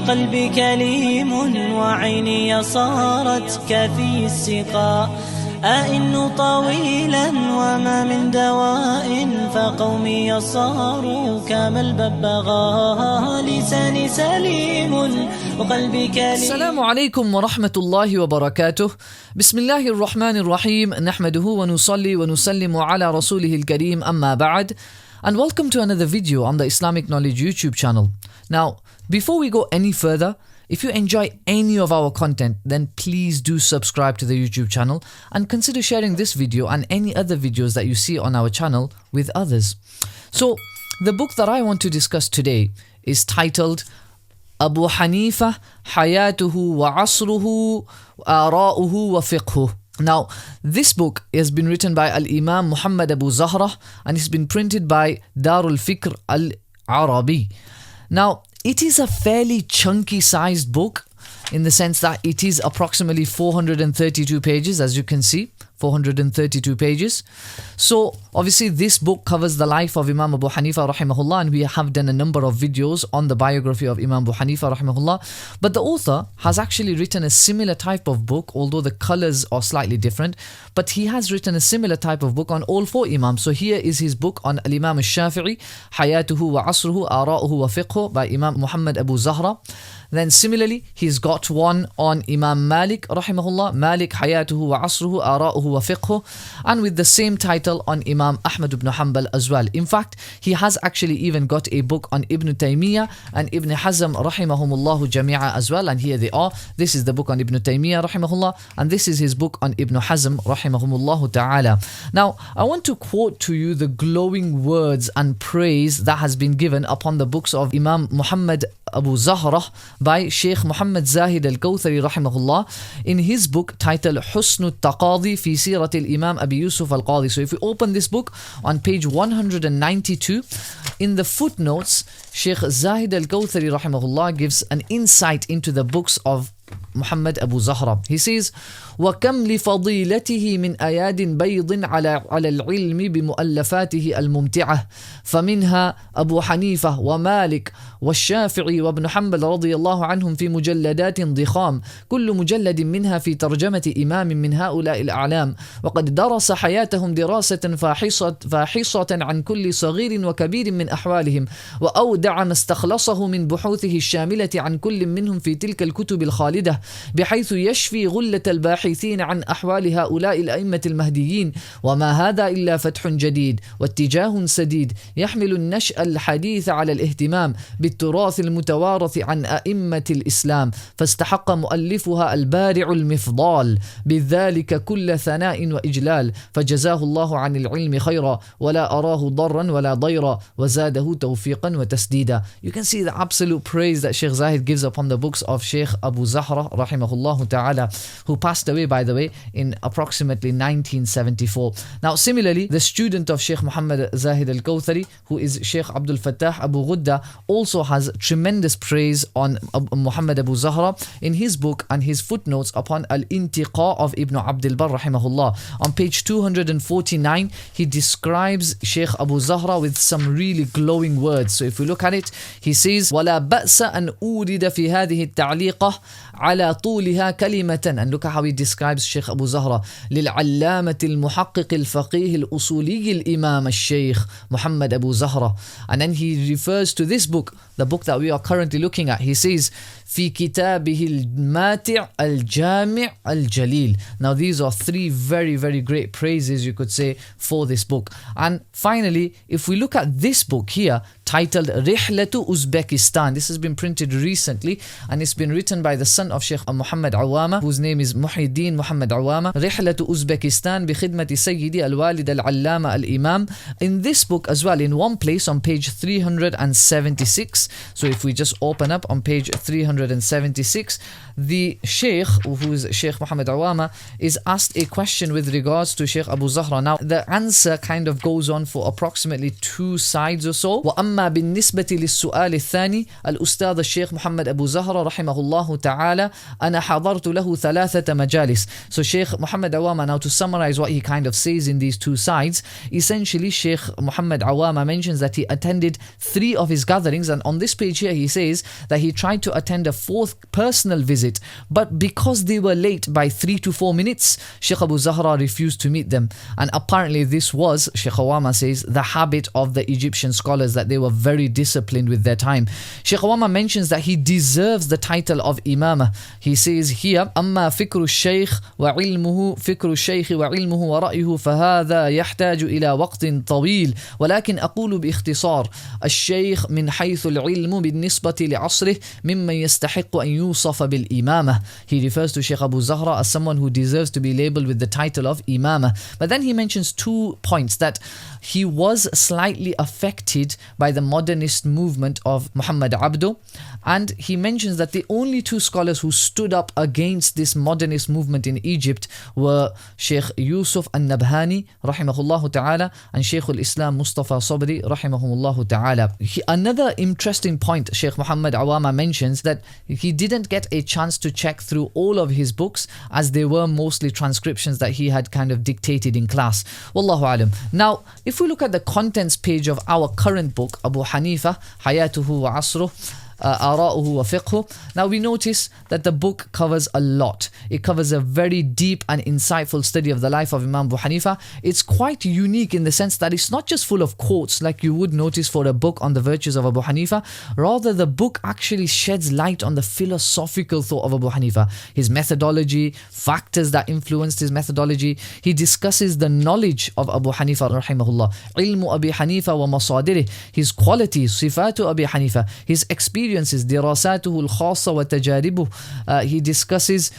وقلبي كليم وعيني صارت كفي السقاء. أئن طويلا وما من دواء فقومي صاروا كما الببغاء. لساني سليم وقلبي كليم. السلام عليكم ورحمة الله وبركاته. بسم الله الرحمن الرحيم. نحمده ونصلي ونسلم على رسوله الكريم. أما بعد. And welcome to another video on the Islamic Knowledge YouTube channel. Now, before we go any further, if you enjoy any of our content, then please do subscribe to the YouTube channel and consider sharing this video and any other videos that you see on our channel with others. So, the book that I want to discuss today is titled Abu Hanifah, Hayatuhu wa Asruh, Ara'uhu wa Fiqhuh. Now, this book has been written by Al-Imam Muhammad Abu Zahrah and it's been printed by Darul Fikr Al-Arabi. Now, it is a fairly chunky sized book in the sense that it is approximately 432 pages, as you can see, 432 pages. So, obviously this book covers the life of Imam Abu Hanifah rahimahullah, and we have done a number of videos on the biography of Imam Abu Hanifah rahimahullah. But the author has actually written a similar type of book, although the colors are slightly different. But he has written a similar type of book on all four Imams. So here is his book on Al-Imam Al-Shafi'i, Hayatuhu wa Asruh, Ara'uhu wa Fiqhuh by Imam Muhammad Abu Zahrah. Then similarly, he's got one on Imam Malik rahimahullah, Malik Hayatuhu wa Asruhu, Ara'uhu wa Fiqhuh, and with the same title on Imam Ahmad ibn Hanbal as well. In fact, he has actually even got a book on Ibn Taymiyyah and Ibn Hazm rahimahumullahu jami'a as well, and here they are. This is the book on Ibn Taymiyyah rahimahullah, and this is his book on Ibn Hazm rahimahumullahu ta'ala. Now, I want to quote to you the glowing words and praise that has been given upon the books of Imam Muhammad Abu Zahrah by Shaykh Muhammad Zahid Al-Kawthari rahimahullah in his book titled Husn al-Taqadi fi Sirat al-Imam Abi Yusuf al-Qadi. So if we open this book on page 192, in the footnotes, Shaykh Zahid Al-Kawthari rahimahullah gives an insight into the books of Muhammad Abu Zahrah. He says, وَكَمْ لِفَضِيلَتِهِ مِنْ أَيَادٍ بَيْضٍ عَلَى الْعِلْمِ بِمُؤَلَّفَاتِهِ الْمُمْتِعَةِ فمنها أبو حنيفة ومالك والشافعي وابن حنبل رضي الله عنهم في مجلدات ضخام، كل مجلد منها في ترجمة إمام من هؤلاء الأعلام، وقد درس حياتهم دراسة فاحصة عن كل صغير وكبير من أحوالهم، وأودع ما استخلصه من بحوثه الشاملة عن كل منهم في تلك الكتب الخالدة، بحيث يشفي غلة الباحثين عن أحوال هؤلاء الأئمة المهديين. وما هذا إلا فتح جديد واتجاه سديد يحمل النشأ الحديث على الاهتمام بالتراث المتوارث عن أئمة الإسلام، فاستحق مؤلفها البارع المفضال بذلك كل ثناء وإجلال، فجزاه الله عن العلم خيرا ولا أراه ضرا ولا ضيرا وزاده توفيقا وتسديدا. You can see the absolute praise that Shaykh Zahid gives upon the books of Shaykh Abu Zahrah rahimahullah ta'ala, who passed away, by the way, in approximately 1974. Now similarly, the student of Shaykh Muhammad Zahid Al-Kawthari, who is Shaykh Abdul Fattah Abu Ghudda, also has tremendous praise on Muhammad Abu Zahrah in his book and his footnotes upon Al-Intiqa of Ibn Abdul Barr rahimahullah. On page 249, he describes Shaykh Abu Zahrah with some really glowing words. So if we look at it, he says, وَلَا بَأْسَ أَنْ أُورِدَ فِي هَذِهِ التَّعْلِيقَةِ على طولها كلمة. And look at how he describes Shaykh Abu Zahrah. للعلامة المحقق الفقيه الأصولي الإمام الشيخ Muhammad Abu Zahrah. And then he refers to this book, the book that we are currently looking at. He says, في كتابه الماتع الجامع الجليل. Now these are three very, very great praises, you could say, for this book. And finally, if we look at this book here, titled Rihlatu Uzbekistan. This has been printed recently and it's been written by the son of Shaykh Muhammad Awama, whose name is Muhyiddin Muhammad Awama. Rihlatu Uzbekistan bi khidmati Sayyidi al-Walid al-Allama al-Imam. In this book as well, in one place on page 376. So if we just open up on page 376, the Shaykh, who is Shaykh Muhammad Awama, is asked a question with regards to Shaykh Abu Zahrah. Now the answer kind of goes on for approximately 2 sides or so. وَأَمَّا أما بالنسبة للسؤال الثاني الأستاذ الشيخ محمد أبو زهرة رحمه الله تعالى أنا حضرت له 3 مجالس. So Shaykh Muhammad Awama, now to summarize what he kind of says in these 2 sides, essentially Shaykh Muhammad Awama mentions that he attended 3 of his gatherings, and on this page here he says that he tried to attend a 4th personal visit, but because they were late by 3 to 4 minutes, Shaykh Abu Zahra refused to meet them. And apparently this was, Shaykh Awama says, the habit of the Egyptian scholars, that they were very disciplined with their time. Shaykh Awama mentions that he deserves the title of Imamah. He says here, أما فكر الشيخ وعلمه فكر الشيخ وعلمه ورأيه فهذا يحتاج إلى وقت طويل، ولكن أقول باختصار الشيخ من حيث العلم بالنسبة لعصره ممن يستحق أن يوصف بالإمامة. He refers to Shaykh Abu Zahra as someone who deserves to be labeled with the title of Imamah. But then he mentions 2 points: that he was slightly affected by the modernist movement of Muhammad Abdu, and he mentions that the only 2 scholars who stood up against this modernist movement in Egypt were Shaykh Yusuf al-Nabhani rahimahullah ta'ala and Shaykh al-Islam Mustafa Sabri rahimahullah ta'ala. Another interesting point Shaykh Muhammad Awama mentions that he didn't get a chance to check through all of his books, as they were mostly transcriptions that he had kind of dictated in class. Wallahu alam. Now, if we look at the contents page of our current book, Abu Hanifah, Hayatuhu wa Asruh, Ara'uhu wa Fiqhu. Now we notice that the book covers a lot. It covers a very deep and insightful study of the life of Imam Abu Hanifa. It's quite unique in the sense that it's not just full of quotes like you would notice for a book on the virtues of Abu Hanifa. Rather, the book actually sheds light on the philosophical thought of Abu Hanifa, his methodology, factors that influenced his methodology. He discusses the knowledge of Abu Hanifa rahimahullah, ilmu Abi Hanifa wa masadirih, his qualities, sifatu Abi Hanifa, his experiences, dirasatuhu al-khassa wa tajaribuh. He discusses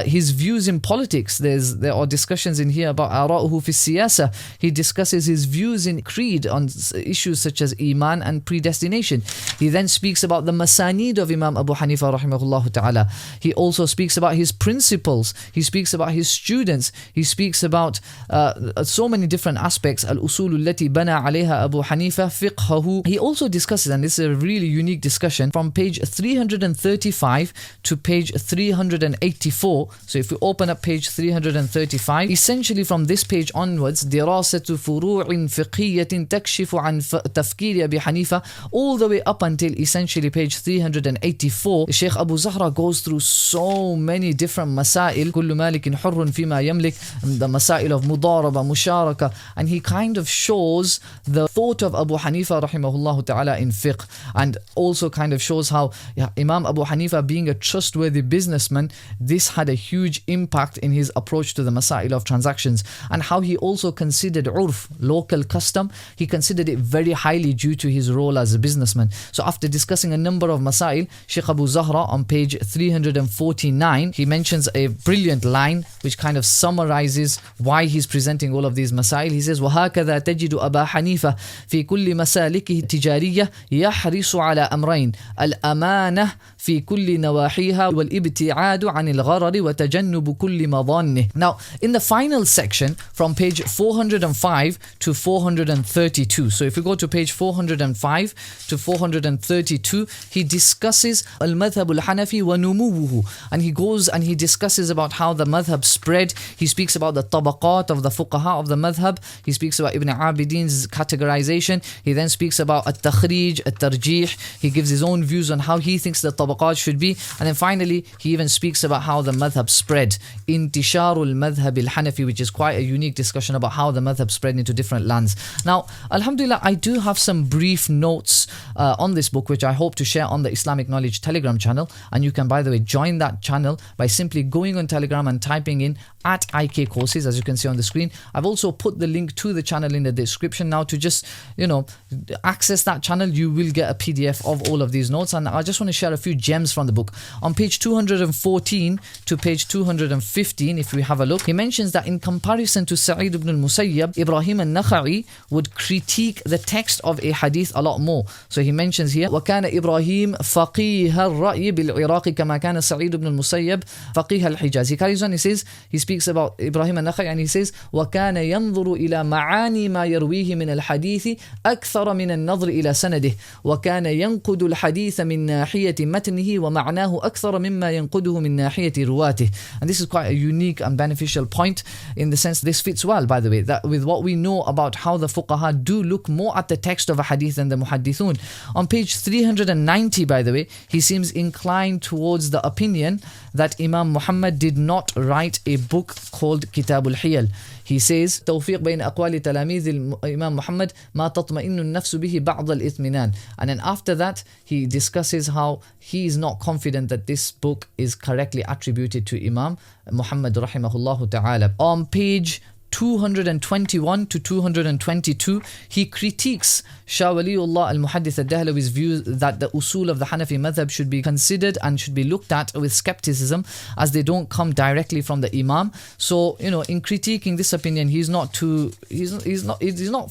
his views in politics. There are discussions in here about ara'uhu fi siyasa. He discusses his views in creed on issues such as iman and predestination. He then speaks about the masanid of Imam Abu Hanifa rahimahullah ta'ala. He also speaks about his principles. He speaks about his students. He speaks about so many different aspects. Al-usul allati bana alayha Abu Hanifa fiqhahu. He also discusses, and this is a really unique discussion, from page 335 to page 384. So if we open up page 335, essentially from this page onwards, دراسة فروع فقهية تكشف عن تفكير أبي حنيفة, all the way up until essentially page 384. Shaykh Abu Zahra goes through so many different masail. كل مالك حر فيما يملك, the masail of mudaraba, musharaka, and he kind of shows the thought of Abu Hanifa rahimahullah ta'ala in fiqh, and also kind of shows how Imam Abu Hanifa, being a trustworthy businessman, this had a huge impact in his approach to the masail of transactions, and how he also considered urf, local custom, he considered it very highly due to his role as a businessman. So after discussing a number of masail, Shaykh Abu Zahra on page 349, he mentions a brilliant line which kind of summarizes why he's presenting all of these masail. He says, وَهَكَذَا تَجِدُ أَبَا حَنِيفَةَ فِي كُلِّ مَسَالِكِهِ التِّجَارِيَّةِ يَحْرِصُ عَلى أمرين: الأمانة في كل نواحيها والابتعاد عن الغرر وتجنب كل مظانه. Now, in the final section from page 405 to 432, so if we go to page 405 to 432, he discusses al-madhab al-Hanafi wa numuwuhu, and he goes and he discusses about how the madhab spread. He speaks about the tabaqat of the fuqaha of the madhab. He speaks about Ibn Abidin's categorization. He then speaks about at-takhrij, at-tarjih. He gives his own views on how he thinks the tabaqat should be, and then finally he even speaks about how the madhab spread, intisharul madhab al-Hanafi, which is quite a unique discussion about how the madhab spread into different lands. Now, alhamdulillah, I do have some brief notes on this book which I hope to share on the Islamic Knowledge Telegram channel, and you can, by the way, join that channel by simply going on Telegram and typing in @IK Courses, as you can see on the screen. I've also put the link to the channel in the description. Now, to just access that channel, you will get a PDF of all of these notes, and I just want to share a few gems from the book. On page 214 to page 215, if we have a look, he mentions that in comparison to Sa'id ibn al-Musayyab, Ibrahim al-Nakha'i would critique the text of a hadith a lot more. So he mentions here, وَكَانَ إِبْرَاهِيمُ فَقِيهَ الرَّأْيِ بِالْعِرَاقِ كَمَا كَانَ سَعِيدُ بْنُ الْمُسَيَّبِ فَقِيهَ الْحِجَازِ. He carries on, he says, he speaks speaks about Ibrahim an-Nakhai, and he says, وَكَانَ يَنظُرُ إِلَى مَعَانِي مَا يَرْوِيهِ مِنَ الْحَدِيثِ أَكْثَرَ مِنَ النَّظْرِ إِلى سَنَدِهِ وَكَانَ يَنْقُدُ الْحَدِيثَ مِنْ نَاحِيَةِ مَتْنِهِ وَمَعْنَاهُ أَكْثَرَ مِمَّا يَنْقُدُهُ مِنْ نَاحِيَةِ رُوَاتِهِ. And this is quite a unique and beneficial point, in the sense this fits well, by the way, that with what we know about how the fuqaha do look more at the text of a hadith than the muhaddithun. On page 390, by the way, he seems inclined towards the opinion that Imam Muhammad did not write a book called Kitab al-Hiyal. He says, توفيق بين أقوال تلاميذ الإمام محمد ما تطمئن النفس به بعض الإطمئنان. And then after that, he discusses how he is not confident that this book is correctly attributed to Imam Muhammad rahimahullah ta'ala. On page 221 to 222, he critiques Shah Waliullah al-Muhaddith al-Dahlawi's view that the usul of the Hanafi madhab should be considered and should be looked at with skepticism, as they don't come directly from the Imam. So, in critiquing this opinion, he's not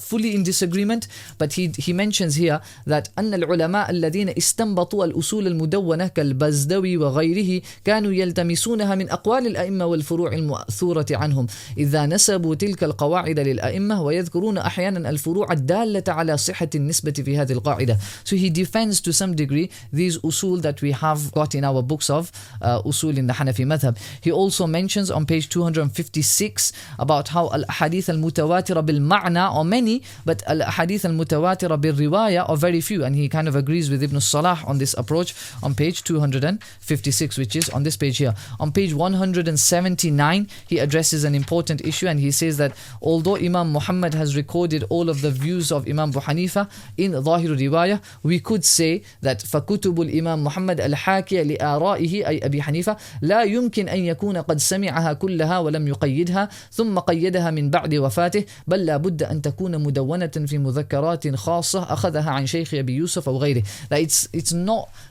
fully in disagreement, but he mentions here that أن العلماء الذين استنبطوا الأصول المدونة كالبزدوي وغيره كانوا يلتمسونها من أقوال الأئمة والفروع المأثورة عنهم إذا نسبوا تلك القواعد للأئمة ويذكرون أحيانا الفروع الدالة على صحة النسبة في هذه القاعدة. So he defends to some degree these usul that we have got in our books of usul in the Hanafi madhab. He also mentions on page 256 about how al-hadith al-mutawatira bil-ma'na are many, but al-hadith al-mutawatira bil-riwaya are very few, and he kind of agrees with Ibn Salah on this approach on page 256, which is on this page here. On page 179, he addresses an important issue, and he says that although Imam Muhammad has recorded all of the views of Imam Abu Hanifa in Zahir Riwayah, we could say that فَكُتُبُ الإمام محمد الحاكية لآرائه أي أبي حنيفة لا يمكن أن يكون قد سمعها كلها ولم يقيدها ثم قيدها من بعد وفاته بل لا بد أن تكون مدونة في مذكرات خاصة أخذها عن شيخ أبي يوسف أو غيره. That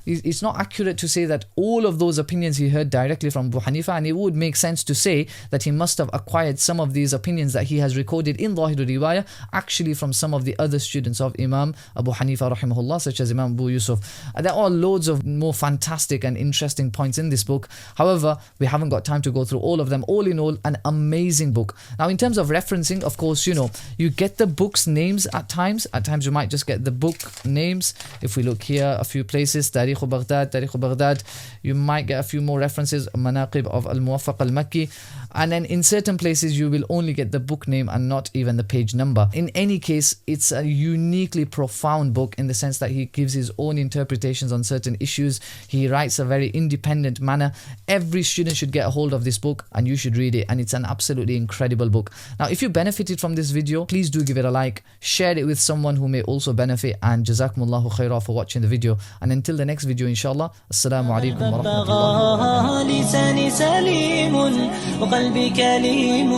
it's not accurate to say that all of those opinions he heard directly from Abu Hanifa, and it would make sense to say that he must have acquired some of these opinions that he has recorded in Zahir Riwayah actually from some of the other students of Imam Abu Hanifa rahimahullah, such as Imam Abu Yusuf. There are loads of more fantastic and interesting points in this book. However, we haven't got time to go through all of them. All in all, an amazing book. Now, in terms of referencing, of course, you get the book's names at times. At times, you might just get the book names. If we look here, a few places, Tarikh Baghdad, you might get a few more references, Manaqib of Al-Muwaffaq Al-Makki. And then in certain places, you will only get the book name and not even the page number. In any case, it's a uniquely profound book in the sense that he gives his own interpretations on certain issues. He writes a very independent manner. Every student should get a hold of this book, and you should read it, and it's an absolutely incredible book. Now, if you benefited from this video, please do give it a like, share it with someone who may also benefit, and Jazakumullahu khairah for watching the video. And until the next video, inshallah, Assalamu alaikum wa rahmatullahi wa barakatuh.